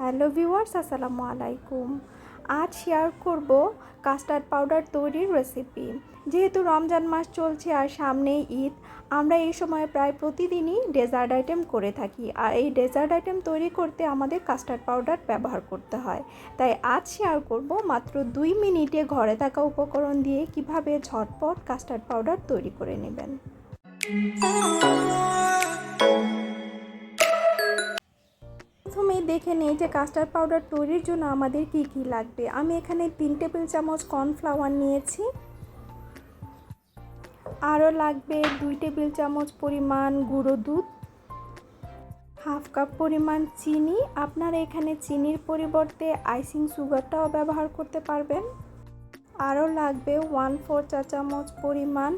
Hello viewers, আসসালামু আলাইকুম। আজ শেয়ার করব কাস্টার্ড পাউডার তৈরির রেসিপি। যেহেতু রমজান মাস চলছে আর সামনেই ঈদ, আমরা এই সময় প্রায় প্রতিদিনই ডেজার্ট আইটেম করে থাকি। আর এই ডেজার্ট আইটেম তৈরি করতে আমাদের কাস্টার্ড পাউডার ব্যবহার করতে হয়। তাই আজ শেয়ার করব মাত্র 2 মিনিটে ঘরে থাকা উপকরণ দিয়ে কিভাবে ঝটপট কাস্টার্ড পাউডার তৈরি করে নেবেন। প্রথমেই দেখে নিই যে কাস্টার্ড পাউডার তৈরির জন্য আমাদের কি কি লাগবে। আমি এখানে 3 টেবিল চামচ কর্নফ্লাওয়ার নিয়েছি। আরও লাগবে 2 টেবিল চামচ পরিমাণ গুঁড়ো দুধ, হাফ কাপ পরিমাণ চিনি। আপনারা এখানে চিনির পরিবর্তে আইসিং সুগারটাও ব্যবহার করতে পারবেন। আরও লাগবে 1/4 চা চামচ পরিমাণ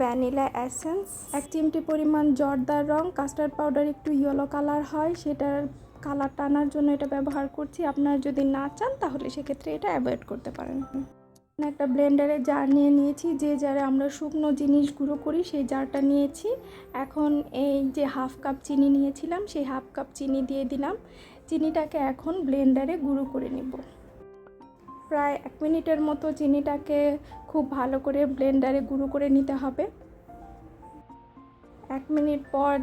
ভ্যানিলা এসেন্স, 1 চিমটি পরিমাণ জর্দার রং। কাস্টার্ড পাউডার একটু ইয়েলো কালার হয়, সেটার কালার টানার জন্য এটা ব্যবহার করছি। আপনারা যদি না চান তাহলে সেক্ষেত্রে এটা অ্যাভয়েড করতে পারেন। একটা ব্লেন্ডারে জার নিয়ে নিয়েছি, যে জারে আমরা শুকনো জিনিস গুঁড়ো করি সেই জারটা নিয়েছি। এখন এই যে হাফ কাপ চিনি নিয়েছিলাম সেই হাফ কাপ চিনি দিয়ে দিলাম। চিনিটাকে এখন ব্লেন্ডারে গুঁড়ো করে নেব। প্রায় 1 মিনিটের মতো চিনিটাকে খুব ভালো করে ব্লেন্ডারে গুঁড়ো করে নিতে হবে। 1 মিনিট পর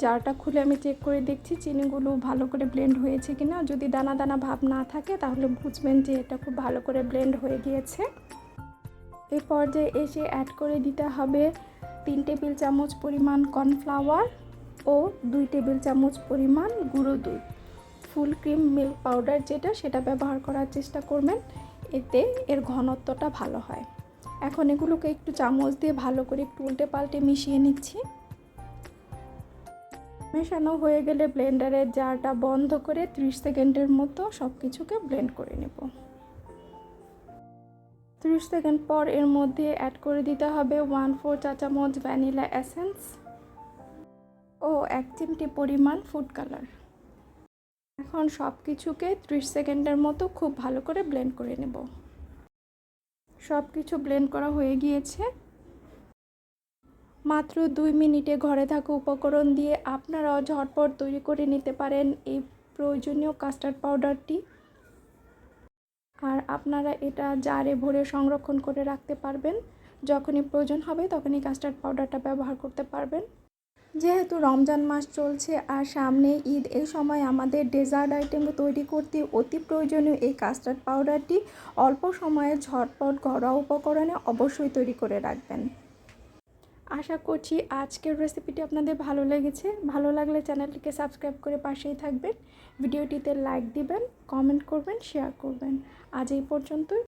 জারটা খুলে আমি চেক করে দেখছি চিনিগুলো ভালো করে ব্লেন্ড হয়েছে কিনা। যদি দানা দানা ভাব না থাকে তাহলে বুঝবেন যে এটা খুব ভালো করে ব্লেন্ড হয়ে গিয়েছে। এই পর্যায়ে এসে অ্যাড করে দিতে হবে 3 টেবিল চামচ পরিমাণ কর্নফ্লাওয়ার ও 2 টেবিল চামচ পরিমাণ গুঁড়ো দুধ। ফুল ক্রিম মিল্ক পাউডার সেটা ব্যবহার করার চেষ্টা করবেন, এতে এর ঘনত্বটা ভালো হয়। এখন এগুলোকে একটু চামচ দিয়ে ভালো করে একটু উল্টে পাল্টে মিশিয়ে নিচ্ছি। মেশানো হয়ে গেলে ব্লেন্ডারের জারটা বন্ধ করে 30 সেকেন্ডের মতো সব কিছুকে ব্লেন্ড করে নেব। 30 সেকেন্ড পর এর মধ্যে অ্যাড করে দিতে হবে 1/4 চা চামচ ভ্যানিলা এসেন্স ও 1 চিমটি পরিমাণ ফুড কালার। এখন সব কিছুকে 30 সেকেন্ডের মতো খুব ভালো করে ব্লেন্ড করে নেব। সব কিছু ব্লেন্ড করা হয়ে গিয়েছে। মাত্র 2 মিনিটে ঘরে থাকা উপকরণ দিয়ে আপনারাও ঝটপট তৈরি করে নিতে পারেন এই প্রয়োজনীয় কাস্টার্ড পাউডারটি। আর আপনারা এটা জারে ভরে সংরক্ষণ করে রাখতে পারবেন, যখনই প্রয়োজন হবে তখনই কাস্টার্ড পাউডারটা ব্যবহার করতে পারবেন। যেহেতু রমজান মাস চলছে আর সামনে ঈদ, এই সময় আমাদের ডেজার্ট আইটেম তৈরি করতে অতি প্রয়োজনীয় এই কাস্টার্ড পাউডারটি অল্প সময়ে ঝটপট ঘরোয়া উপকরণে অবশ্যই তৈরি করে রাখবেন। আশা করছি আজকের রেসিপিটি আপনাদের ভালো লেগেছে। ভালো লাগলে চ্যানেলটিকে সাবস্ক্রাইব করে পাশেই থাকবেন। ভিডিওটিতে লাইক দিবেন, কমেন্ট করবেন, শেয়ার করবেন। আজ এই পর্যন্তই।